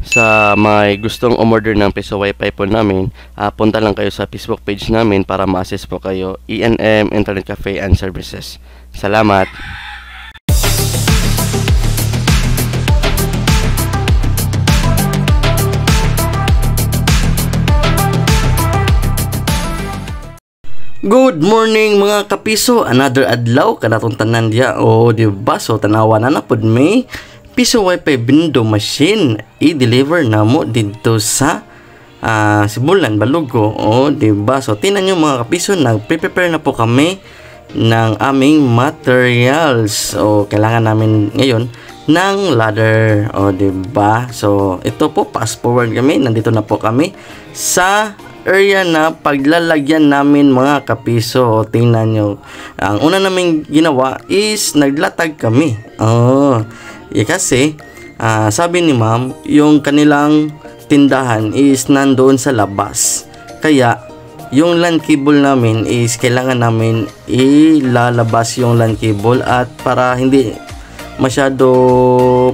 Sa may gustong umorder ng Piso Wi-Fi po namin, punta lang kayo sa Facebook page namin para ma-assist po kayo. ENM Internet Cafe and Services. Salamat! Good morning mga kapiso, another adlaw kanatong tanan dia o diba? So tanawa na pod may Piso Wi-Fi window machine i-deliver na mo dito sa Sibulan, Balugo o diba? So tinan nyo mga kapiso, nag-prepare na po kami ng aming materials. So kailangan namin ngayon ng ladder o diba? So ito po, fast forward kami, nandito na po kami sa area na paglalagyan namin mga kapiso. Tingnan nyo, ang una namin ginawa is naglatag kami. Kasi sabi ni ma'am, yung kanilang tindahan is nandoon sa labas, kaya yung LAN cable namin is kailangan namin ilalabas yung LAN cable, at para hindi masyado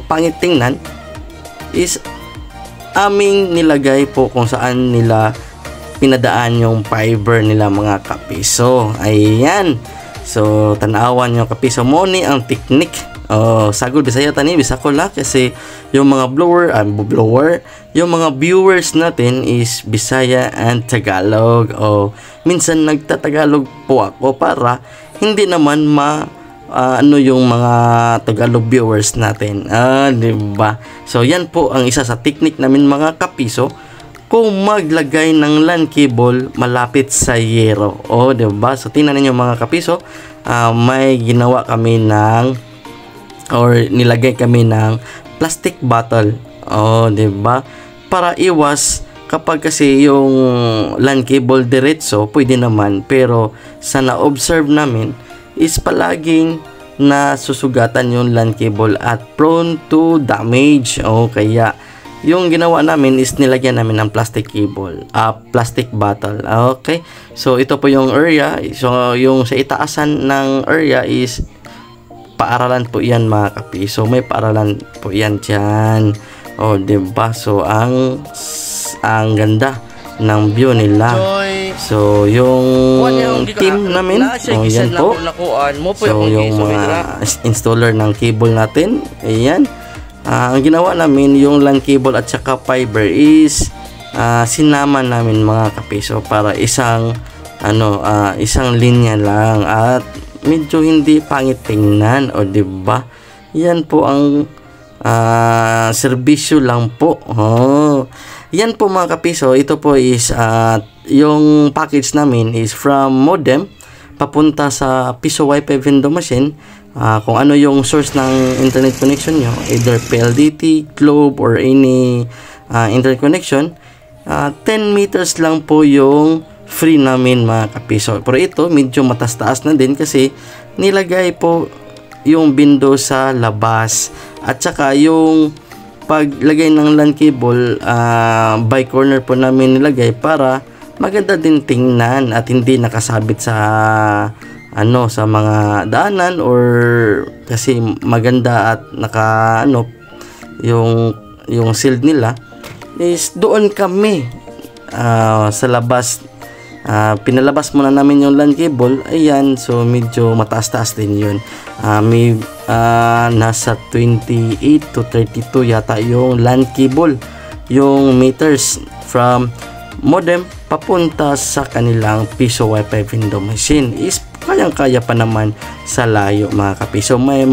pangit tingnan is aming nilagay po kung saan nila pinadaan yung fiber nila mga kapiso. Ayan. So tanawan yung kapiso mo ni ang technique. Sagol Bisaya tani, bisa ko la kasi yung mga blower, yung mga viewers natin is Bisaya and Tagalog. Minsan nagtatagalog po ako para hindi naman yung mga Tagalog viewers natin. Diba? So yan po ang isa sa technique namin mga kapiso kung maglagay ng LAN cable malapit sa yero. Diba? So tingnan niyo mga kapiso, may ginawa kami nilagay kami ng plastic bottle. Diba? Para iwas kapag kasi yung LAN cable diretso, pwede naman, pero sa na-observe namin is palaging nasusugatan yung LAN cable at prone to damage. Kaya yung ginawa namin is nilagyan namin ng plastic cable, plastic bottle. Okay, so ito po yung area. So yung sa itaasan ng area is paaralan po yan mga kapiso. May paaralan po yan dyan. Diba? So ang ganda ng view nila. So yung team namin, yan po. So yung mga installer ng cable natin, ayan. Ang ginawa namin, yung LAN cable at saka fiber is sinama namin mga kapiso para isang linya lang at medyo hindi pangit tingnan. Diba? Yan po ang serbisyo lang po. Yan po mga kapiso. Ito po is yung package namin is from modem papunta sa Piso Wi-Fi window machine. Kung ano yung source ng internet connection nyo, either PLDT, Globe, or any internet connection, 10 meters lang po yung free namin mga kapiso. Pero ito medyo matas-taas na din kasi nilagay po yung window sa labas, at saka yung paglagay ng LAN cable by corner po namin nilagay para maganda din tingnan at hindi nakasabit sa sa mga daanan, or kasi maganda at yung shield nila is doon kami sa labas. Pinalabas muna namin yung LAN cable. Ayan, so medyo mataas-taas din yun. May nasa 28 to 32 yata yung LAN cable, yung meters from modem papunta sa kanilang Piso Wi-Fi window machine is kayang-kaya pa naman sa layo mga kapiso. May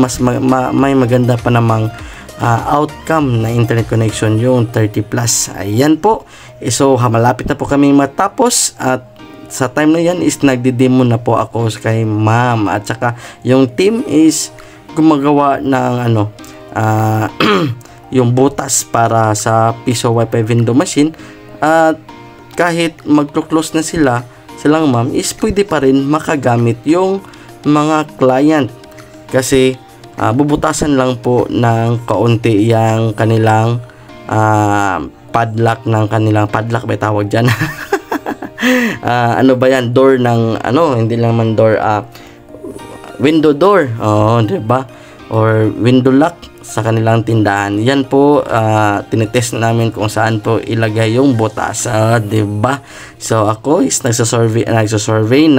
maganda pa namang outcome na internet connection, yung 30 plus. Ayan po. So malapit na po kami matapos, at sa time na yan is nagdi-demo na po ako kay ma'am, at saka yung team is gumagawa ng yung butas para sa Piso Wi-Fi window machine. At kahit magto-close na silang ma'am is pwede pa rin makagamit yung mga client, kasi bubutasan lang po ng kaunti yung kanilang padlock ba tawag dyan? Ano ba yan? Door ng hindi lang man door, window door. Diba? Or window lock. sa kanilang tindahan. Yan po, tinitest namin kung saan po ilagay yung butas, diba? So ako is nagsasurvey,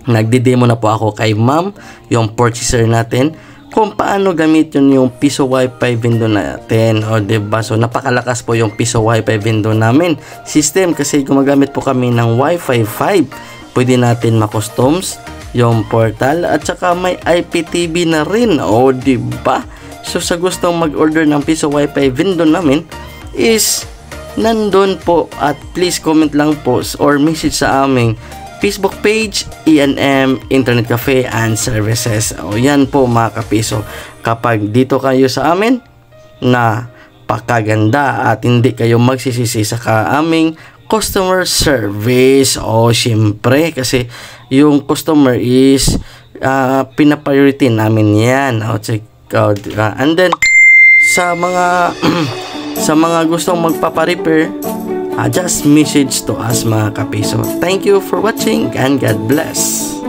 nagdi-demo na po ako kay ma'am, yung purchaser natin, kung paano gamitin yung Piso Wi-Fi window natin, diba? So napakalakas po yung Piso Wi-Fi window namin system kasi gumagamit po kami ng Wi-Fi 5. Pwede natin ma-customs yung portal at saka may IPTV na rin, diba? So sa gustong mag-order ng Piso Wi-Fi window namin is nandun po, at please comment lang po or message sa aming Facebook page, E&M Internet Cafe and Services. Yan po mga kapiso. Kapag dito kayo sa amin, na pakaganda at hindi kayo magsisisi sa aming customer service. Syempre, kasi yung customer is pinapriority namin yan. And then, sa mga sa mga gustong magpaparepair, just message to us mga kapiso. Thank you for watching and God bless.